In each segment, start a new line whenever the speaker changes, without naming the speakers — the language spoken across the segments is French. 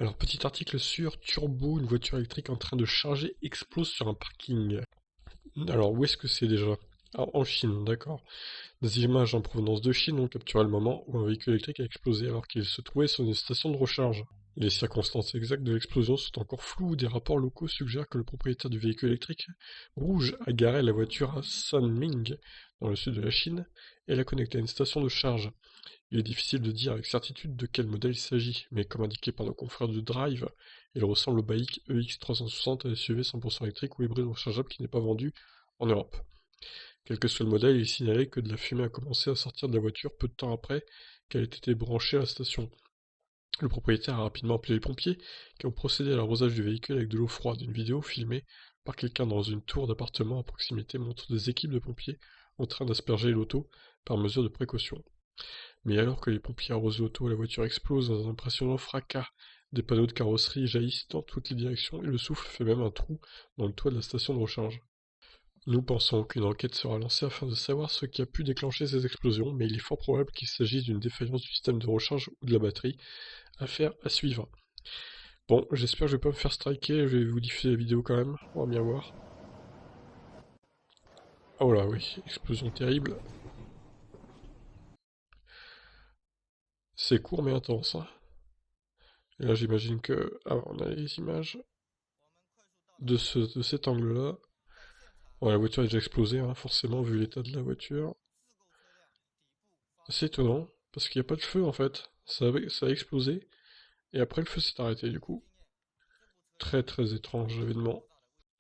Alors, petit article sur Turbo, une voiture électrique en train de charger explose sur un parking. Alors, où est-ce que c'est déjà? Ah, en Chine, d'accord. Des images en provenance de Chine ont capturé le moment où un véhicule électrique a explosé alors qu'il se trouvait sur une station de recharge. Les circonstances exactes de l'explosion sont encore floues. Des rapports locaux suggèrent que le propriétaire du véhicule électrique rouge a garé la voiture à Sanming, dans le sud de la Chine, et l'a connectée à une station de charge. Il est difficile de dire avec certitude de quel modèle il s'agit, mais comme indiqué par nos confrères de Drive, il ressemble au BAIC EX360, un SUV 100% électrique ou hybride rechargeable qui n'est pas vendu en Europe. Quel que soit le modèle, il signalait que de la fumée a commencé à sortir de la voiture peu de temps après qu'elle ait été branchée à la station. Le propriétaire a rapidement appelé les pompiers, qui ont procédé à l'arrosage du véhicule avec de l'eau froide. Une vidéo filmée par quelqu'un dans une tour d'appartement à proximité montre des équipes de pompiers en train d'asperger l'auto par mesure de précaution. Mais alors que les pompiers arrosent l'auto, la voiture explose dans un impressionnant fracas. Des panneaux de carrosserie jaillissent dans toutes les directions et le souffle fait même un trou dans le toit de la station de recharge. Nous pensons qu'une enquête sera lancée afin de savoir ce qui a pu déclencher ces explosions, mais il est fort probable qu'il s'agisse d'une défaillance du système de recharge ou de la batterie. Affaire à suivre. Bon, j'espère que je vais pas me faire striker, je vais vous diffuser la vidéo quand même, on va bien voir. Oh là oui, explosion terrible. C'est court mais intense, hein. Et là j'imagine que... Ah, on a les images de cet angle-là. Bon, la voiture a déjà explosé, hein, forcément, vu l'état de la voiture. C'est étonnant, parce qu'il n'y a pas de feu en fait. Ça a explosé, et après le feu s'est arrêté du coup. Très très étrange événement.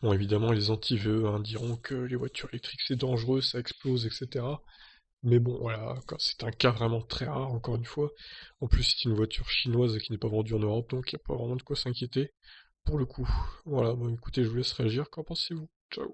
Bon, évidemment, les anti-VE hein, diront que les voitures électriques c'est dangereux, ça explose, etc. Mais bon, voilà, c'est un cas vraiment très rare, encore une fois. En plus, c'est une voiture chinoise qui n'est pas vendue en Europe, donc il n'y a pas vraiment de quoi s'inquiéter, pour le coup. Voilà, bon écoutez, je vous laisse réagir, qu'en pensez-vous?